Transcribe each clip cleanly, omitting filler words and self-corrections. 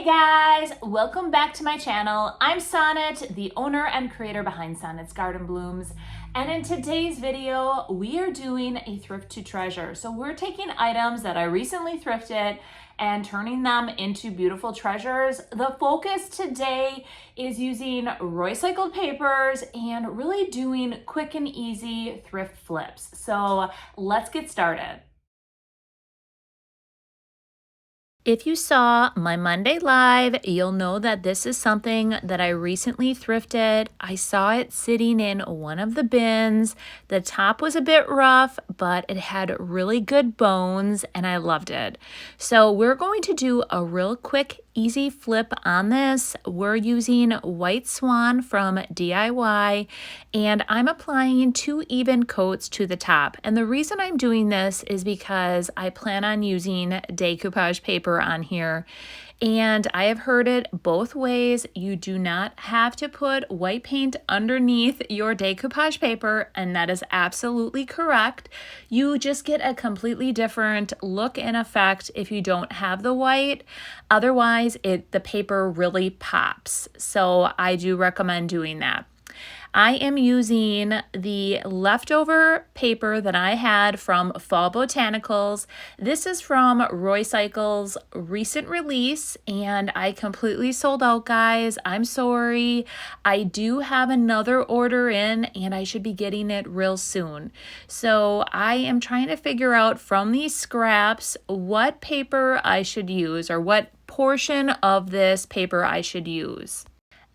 guys, welcome back to my channel. I'm Sonnet, the owner and creator behind Sonnet's Garden Blooms. And in today's video, we are doing a thrift to treasure. So we're taking items that I recently thrifted and turning them into beautiful treasures. The focus today is using Roycycled papers and really doing quick and easy thrift flips. So let's get started. If you saw my Monday live, you'll know that this is something that I recently thrifted. I saw it sitting in one of the bins. The top was a bit rough, but it had really good bones and I loved it. So we're going to do a real quick, easy flip on this. We're using White Swan from DIY and I'm applying 2 even coats to the top. And the reason I'm doing this is because I plan on using decoupage paper on here. And I have heard it both ways. You do not have to put white paint underneath your decoupage paper, and that is absolutely correct. You just get a completely different look and effect if you don't have the white. Otherwise, the paper really pops. So I do recommend doing that. I am using the leftover paper that I had from Fall Botanicals. This is from Roycycle's recent release and I completely sold out, guys. I'm sorry. I do have another order in and I should be getting it real soon. So I am trying to figure out from these scraps what paper I should use or what portion of this paper I should use.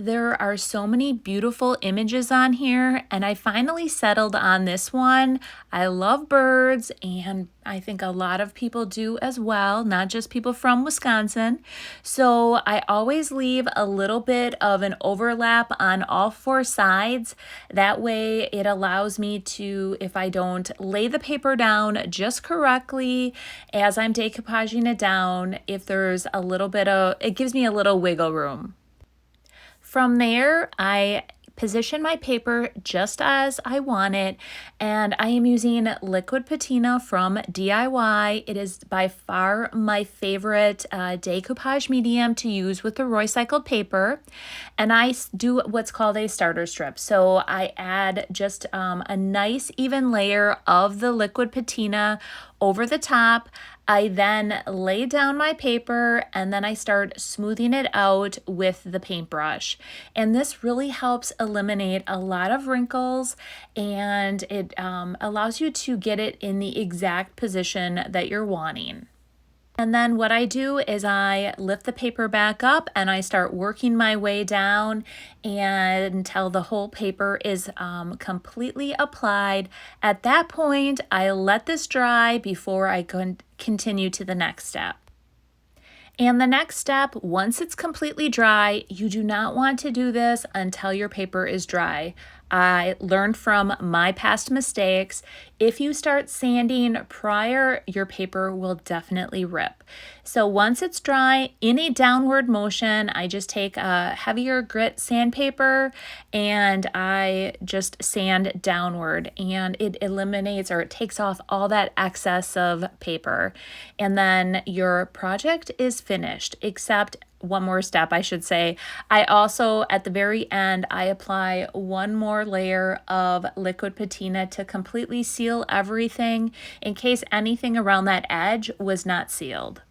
There are so many beautiful images on here and I finally settled on this one. I love birds and I think a lot of people do as well, not just people from Wisconsin. So I always leave a little bit of an overlap on all 4 sides. That way it allows me to, if I don't lay the paper down just correctly as I'm decoupaging it down, if there's a little bit of, it gives me a little wiggle room. From there, I position my paper just as I want it, and I am using liquid patina from DIY. It is by far my favorite decoupage medium to use with the Roycycled paper, and I do what's called a starter strip. So I add just a nice even layer of the liquid patina over the top. I then lay down my paper and then I start smoothing it out with the paintbrush. And this really helps eliminate a lot of wrinkles and it allows you to get it in the exact position that you're wanting. And then what I do is I lift the paper back up and I start working my way down and until the whole paper is completely applied. At that point, I let this dry before I continue to the next step. And the next step, once it's completely dry, you do not want to do this until your paper is dry. I learned from my past mistakes. If you start sanding prior, your paper will definitely rip. So once it's dry, in a downward motion, I just take a heavier grit sandpaper and I just sand downward and it eliminates or it takes off all that excess of paper. And then your project is finished, except one more step, I should say. I also, at the very end, I apply one more layer of liquid patina to completely seal everything in case anything around that edge was not sealed.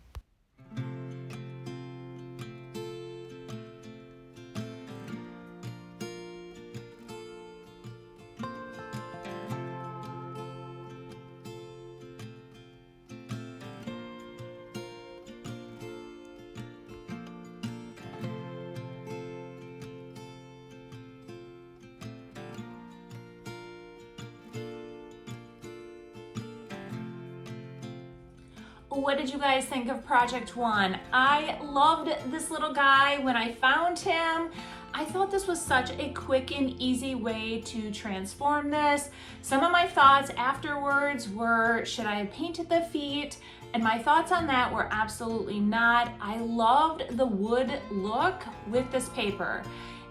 What did you guys think of Project 1? I loved this little guy. When I found him, I thought this was such a quick and easy way to transform this. Some of my thoughts afterwards were, should I have painted the feet? And my thoughts on that were absolutely not. I loved the wood look with this paper.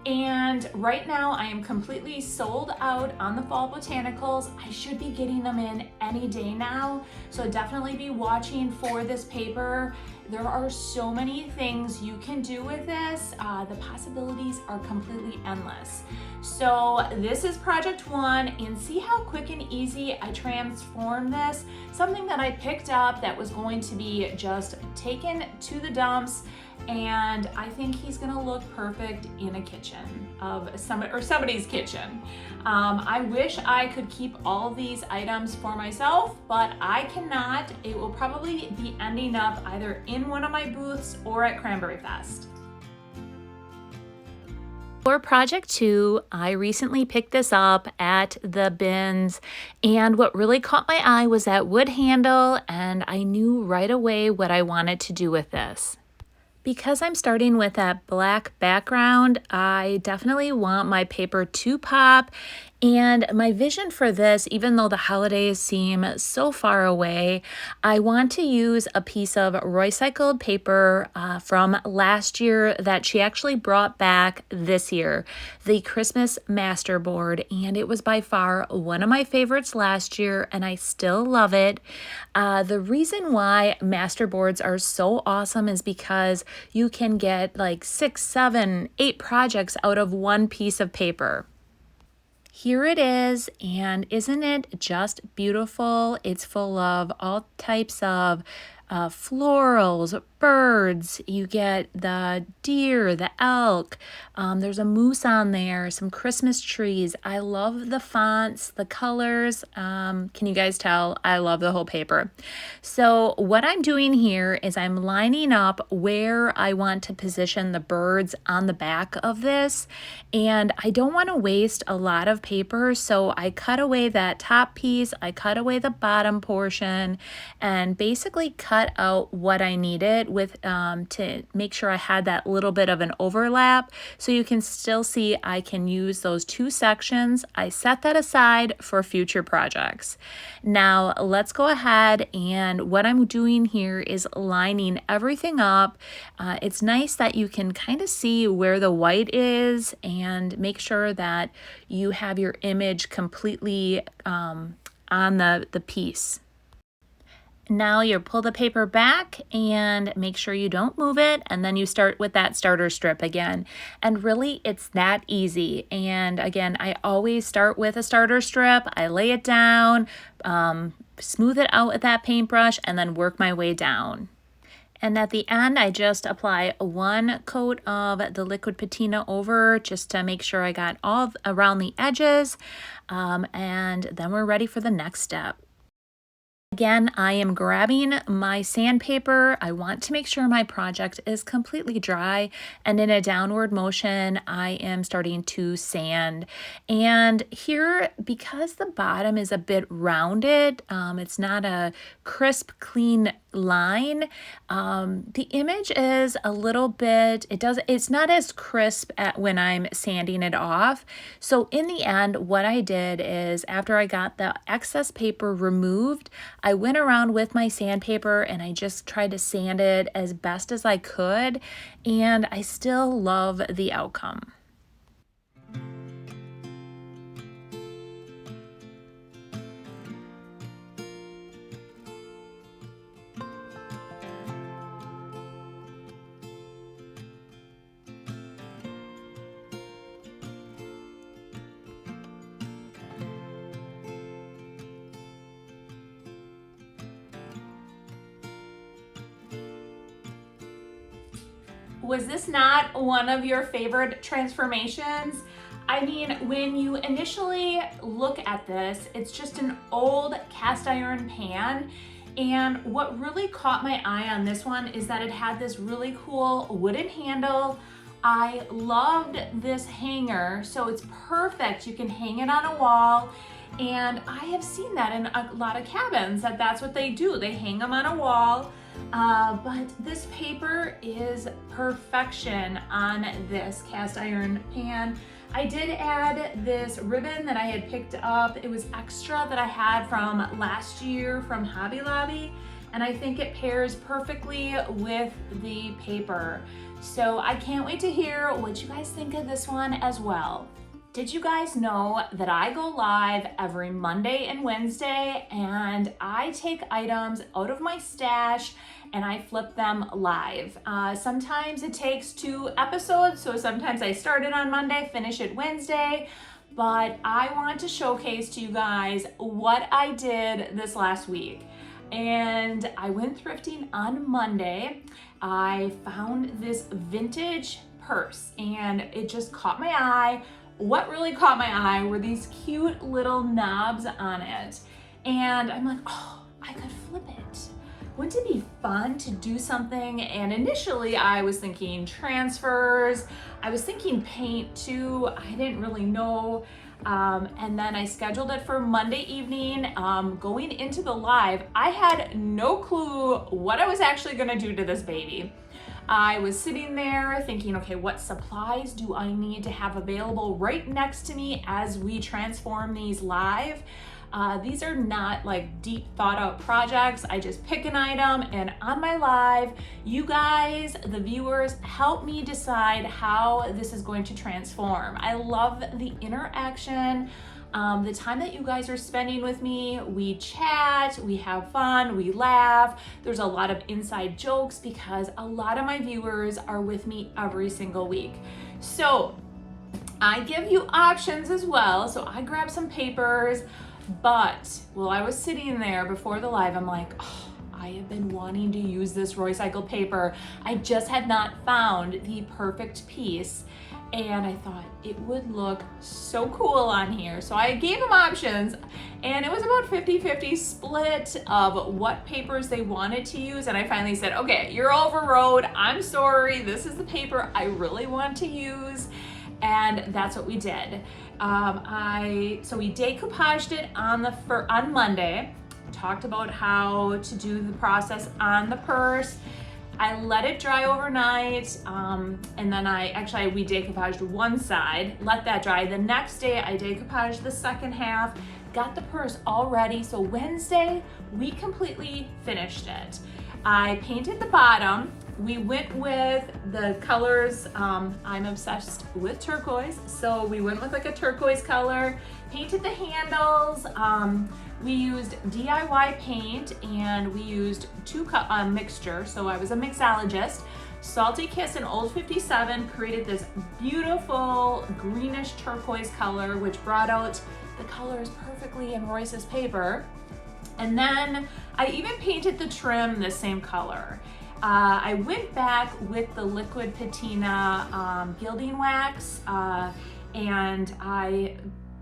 And right now I am completely sold out on the fall botanicals. I should be getting them in any day now, so definitely be watching for this paper. There are so many things you can do with this. The possibilities are completely endless. So this is project one, and see how quick and easy I transformed this. Something that I picked up that was going to be just taken to the dumps, and I think he's gonna look perfect in a kitchen of somebody's kitchen. I wish I could keep all these items for myself, but I cannot. It will probably be ending up either in one of my booths or at Cranberry Fest. For project two, I recently picked this up at the bins, and what really caught my eye was that wood handle, and I knew right away what I wanted to do with this. Because I'm starting with that black background, I definitely want my paper to pop. And my vision for this, even though the holidays seem so far away, I want to use a piece of Roycycled paper from last year that she actually brought back this year, the Christmas Masterboard, and it was by far one of my favorites last year, and I still love it. The reason why Masterboards are so awesome is because you can get like 6, 7, 8 projects out of one piece of paper. Here it is, and isn't it just beautiful? It's full of all types of florals, birds. You get the deer, the elk. There's a moose on there, some Christmas trees. I love the fonts, the colors. Can you guys tell? I love the whole paper. So what I'm doing here is I'm lining up where I want to position the birds on the back of this. And I don't want to waste a lot of paper, so I cut away that top piece, I cut away the bottom portion, and basically cut out what I needed with to make sure I had that little bit of an overlap, so you can still see I can use those two sections. I set that aside for future projects. Now let's go ahead, and what I'm doing here is lining everything up. It's nice that you can kind of see where the white is and make sure that you have your image completely on the piece. Now you pull the paper back and make sure you don't move it, and then you start with that starter strip again. And really, it's that easy. And again, I always start with a starter strip. I lay it down, smooth it out with that paintbrush, and then work my way down. And at the end, I just apply one coat of the liquid patina over just to make sure I got all around the edges. And then we're ready for the next step. Again, I am grabbing my sandpaper. I want to make sure my project is completely dry, and in a downward motion, I am starting to sand. And here, because the bottom is a bit rounded, it's not a crisp, clean line. The image is a little bit, it's not as crisp when I'm sanding it off. So in the end, what I did is after I got the excess paper removed, I went around with my sandpaper and I just tried to sand it as best as I could, and I still love the outcome. Was this not one of your favorite transformations? I mean, when you initially look at this, it's just an old cast iron pan. And what really caught my eye on this one is that it had this really cool wooden handle. I loved this hanger, so it's perfect. You can hang it on a wall. And I have seen that in a lot of cabins, that's what they do. They hang them on a wall. But this paper is perfection on this cast iron pan. I did add this ribbon that I had picked up. It was extra that I had from last year from Hobby Lobby, and I think it pairs perfectly with the paper. So I can't wait to hear what you guys think of this one as well. Did you guys know that I go live every Monday and Wednesday, and I take items out of my stash and I flip them live? Sometimes it takes 2 episodes, so sometimes I start it on Monday, finish it Wednesday, but I want to showcase to you guys what I did this last week. And I went thrifting on Monday. I found this vintage purse and it just caught my eye. What really caught my eye were these cute little knobs on it. And I'm like, oh, I could flip it. Wouldn't it be fun to do something? And initially I was thinking transfers. I was thinking paint too. I didn't really know. And then I scheduled it for Monday evening. Going into the live, I had no clue what I was actually gonna do to this baby. I was sitting there thinking, okay, what supplies do I need to have available right next to me as we transform these live? These are not like deep thought out projects. I just pick an item and on my live, you guys, the viewers, help me decide how this is going to transform. I love the interaction. The time that you guys are spending with me, we chat, we have fun, we laugh. There's a lot of inside jokes because a lot of my viewers are with me every single week. So I give you options as well. So I grabbed some papers, but while I was sitting there before the live, I'm like, oh, I have been wanting to use this Roycycled paper. I just had not found the perfect piece. And I thought it would look so cool on here. So I gave them options and it was about 50-50 split of what papers they wanted to use. And I finally said, okay, you're overrode. I'm sorry. This is the paper I really want to use. And that's what we did. So we decoupaged it on Monday. Talked about how to do the process on the purse. I let it dry overnight, and then we decoupaged one side, let that dry. The next day I decoupaged the second half, got the purse all ready. So Wednesday, we completely finished it. I painted the bottom. We went with the colors, I'm obsessed with turquoise, so we went with like a turquoise color, painted the handles. We used DIY paint and we used mixture. So I was a mixologist. Salty Kiss and Old 57 created this beautiful greenish turquoise color, which brought out the colors perfectly in Royce's paper. And then I even painted the trim the same color. I went back with the liquid patina gilding wax and I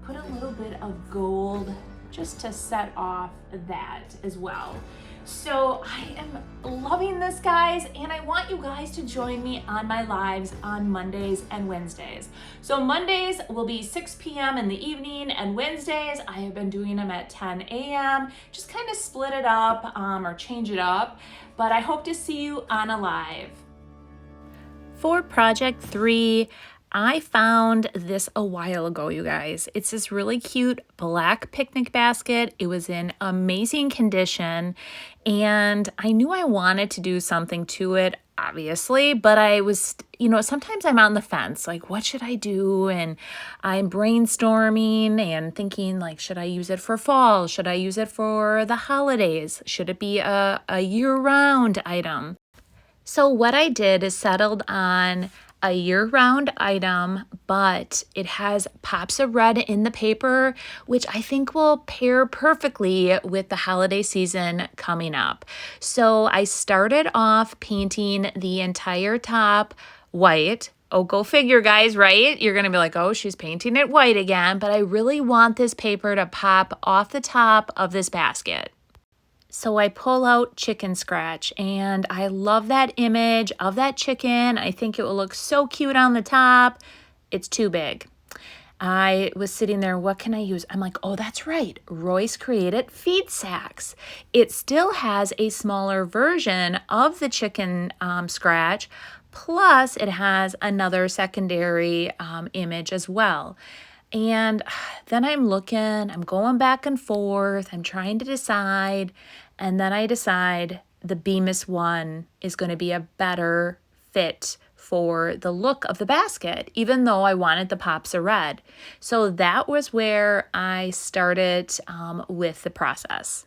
put a little bit of gold just to set off that as well. So I am loving this, guys, and I want you guys to join me on my lives on Mondays and Wednesdays. So Mondays will be 6 p.m. in the evening, and Wednesdays I have been doing them at 10 a.m. Just kind of split it up or change it up, but I hope to see you on a live. For project 3, I found this a while ago, you guys. It's this really cute black picnic basket. It was in amazing condition, and I knew I wanted to do something to it, obviously, but I was, sometimes I'm on the fence, like, what should I do? And I'm brainstorming and thinking, like, should I use it for fall? Should I use it for the holidays? Should it be a year-round item? So what I did is settled on a year-round item, but it has pops of red in the paper, which I think will pair perfectly with the holiday season coming up. So I started off painting the entire top white. Oh, go figure, guys, right? You're gonna be like, oh, she's painting it white again, but I really want this paper to pop off the top of this basket. So I pull out chicken scratch, and I love that image of that chicken. I think it will look so cute on the top. It's too big. I was sitting there, what can I use? I'm like, oh, that's right. Royce created feed sacks. It still has a smaller version of the chicken scratch, plus it has another secondary image as well. And then I'm going back and forth. I'm trying to decide. And then I decide the Bemis one is going to be a better fit for the look of the basket, even though I wanted the pops of red. So that was where I started with the process.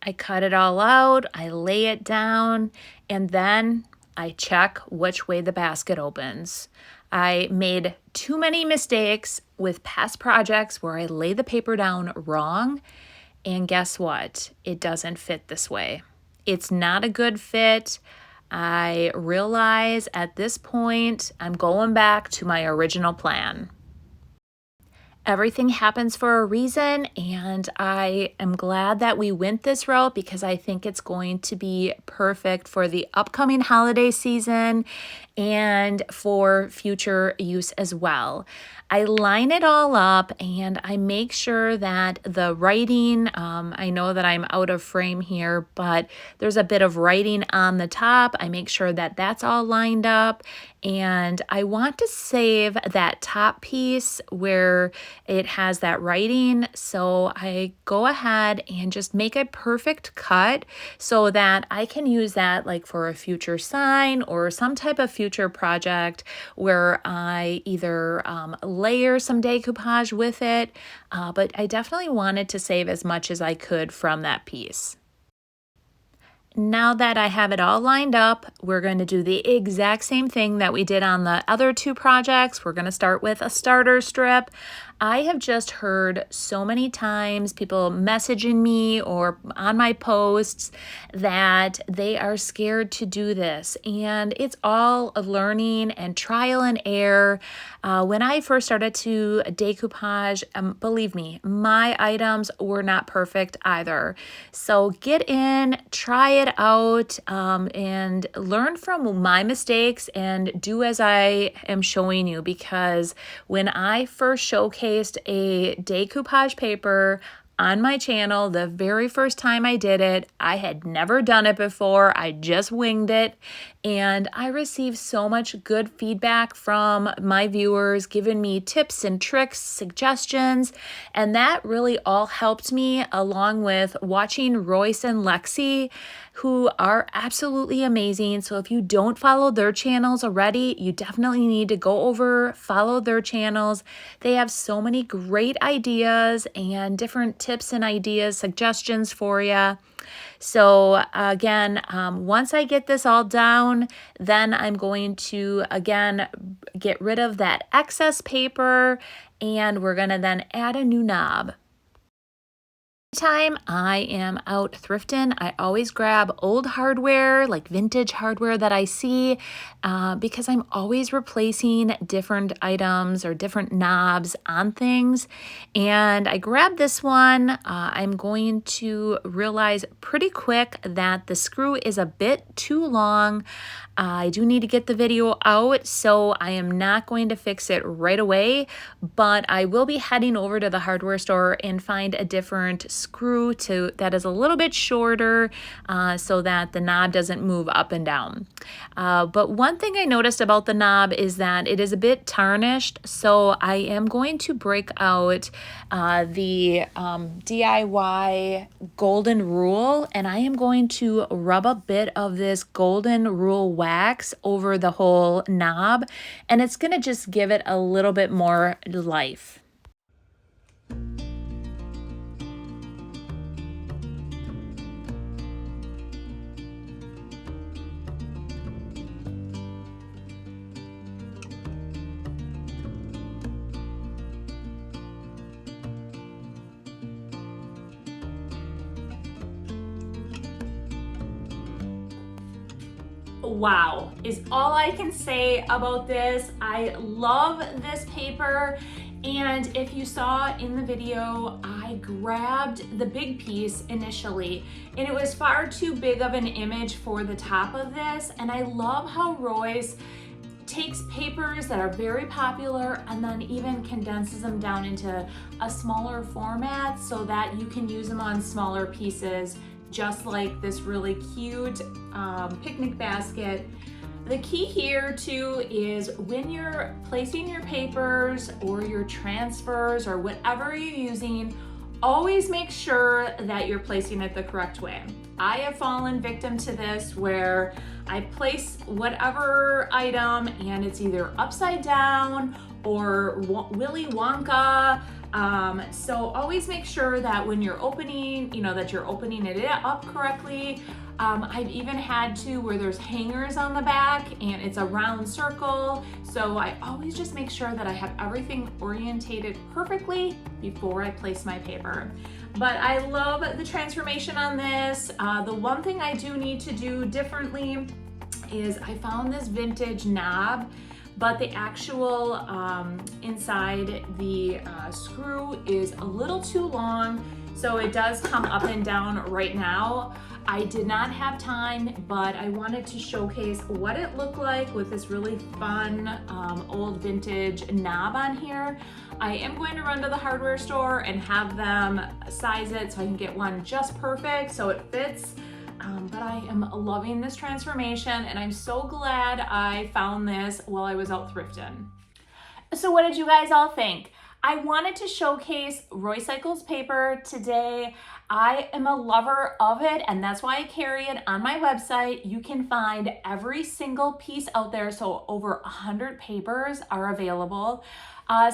I cut it all out, I lay it down, and then I check which way the basket opens. I made too many mistakes with past projects where I lay the paper down wrong, and guess what? It doesn't fit this way. It's not a good fit. I realize at this point I'm going back to my original plan. Everything happens for a reason, and I am glad that we went this route because I think it's going to be perfect for the upcoming holiday season and for future use as well. I line it all up and I make sure that the writing, I know that I'm out of frame here, but there's a bit of writing on the top. I make sure that that's all lined up, and I want to save that top piece where it has that writing. So I go ahead and just make a perfect cut so that I can use that like for a future sign or some type of future project where I either layer some decoupage with it, but I definitely wanted to save as much as I could from that piece. Now that I have it all lined up, we're going to do the exact same thing that we did on the other two projects. We're going to start with a starter strip. I have just heard so many times people messaging me or on my posts that they are scared to do this, and it's all a learning and trial and error. When I first started to decoupage, believe me, my items were not perfect either. So get in, try it out, and learn from my mistakes and do as I am showing you, because when I first showcased a decoupage paper on my channel, the very first time I did it, I had never done it before. I just winged it, and I received so much good feedback from my viewers, giving me tips and tricks, suggestions, and that really all helped me, along with watching Royce and Lexi, who are absolutely amazing. So if you don't follow their channels already, you definitely need to go over, follow their channels. They have so many great ideas and different tips and ideas, suggestions for you. So again, once I get this all down, then I'm going to, again, get rid of that excess paper, and we're going to then add a new knob. Anytime I am out thrifting, I always grab old hardware, like vintage hardware that I see, because I'm always replacing different items or different knobs on things. And I grabbed this one. I'm going to realize pretty quick that the screw is a bit too long. I do need to get the video out, so I am not going to fix it right away, but I will be heading over to the hardware store and find a different screw that is a little bit shorter, so that the knob doesn't move up and down. But one thing I noticed about the knob is that it is a bit tarnished, so I am going to break out the DIY golden rule, and I am going to rub a bit of this golden rule wax over the whole knob, and it's going to just give it a little bit more life. Wow is all I can say about this. I love this paper, and if you saw in the video, I grabbed the big piece initially, and it was far too big of an image for the top of this, and I love how Royce takes papers that are very popular and then even condenses them down into a smaller format so that you can use them on smaller pieces, just like this really cute picnic basket. The key here too is when you're placing your papers or your transfers or whatever you're using, Always make sure that you're placing it the correct way. I have fallen victim to this where I place whatever item and it's either upside down or Willy Wonka. So always make sure that when you're opening, that you're opening it up correctly. I've even had to where there's hangers on the back and it's a round circle. So I always just make sure that I have everything orientated perfectly before I place my paper. But I love the transformation on this. The one thing I do need to do differently is I found this vintage knob, but the actual inside the screw is a little too long, so it does come up and down right now. I did not have time, but I wanted to showcase what it looked like with this really fun old vintage knob on here. I am going to run to the hardware store and have them size it so I can get one just perfect so it fits. But I am loving this transformation and I'm so glad I found this while I was out thrifting. So what did you guys all think? I wanted to showcase Roycycled paper today. I am a lover of it and that's why I carry it on my website. You can find every single piece out there, so over 100 papers are available.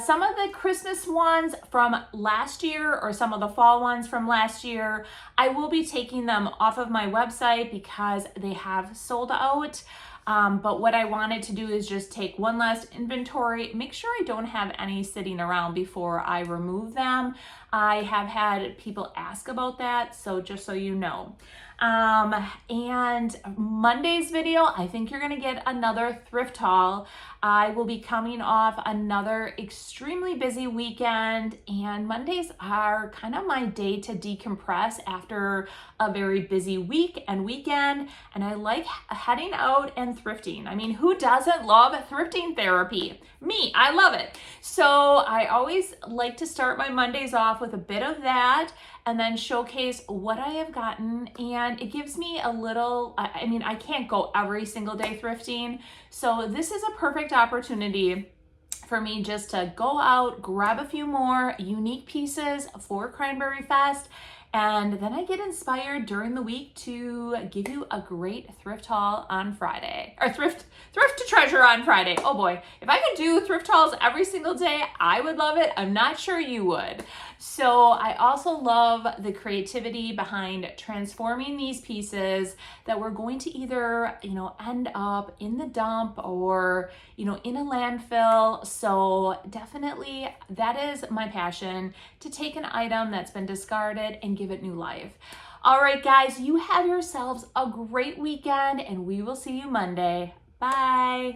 Some of the Christmas ones from last year or some of the fall ones from last year, I will be taking them off of my website because they have sold out. But what I wanted to do is just take one last inventory, make sure I don't have any sitting around before I remove them. I have had people ask about that, so just so you know. And Monday's video, I think you're gonna get another thrift haul. I will be coming off another extremely busy weekend, and Mondays are kind of my day to decompress after a very busy week and weekend, and I like heading out and thrifting. I mean, who doesn't love thrifting therapy? Me, I love it. So I always like to start my Mondays off with a bit of that and then showcase what I have gotten, and it gives me a little, I mean, I can't go every single day thrifting, so this is a perfect opportunity for me just to go out, grab a few more unique pieces for Cranberry Fest, and then I get inspired during the week to give you a great thrift haul on Friday, or thrift to treasure on Friday. Oh boy, if I could do thrift hauls every single day, I would love it. I'm not sure you would. So I also love the creativity behind transforming these pieces that we're going to either, end up in the dump or, in a landfill. So definitely that is my passion, to take an item that's been discarded and give it new life. All right, guys, you have yourselves a great weekend and we will see you Monday. Bye.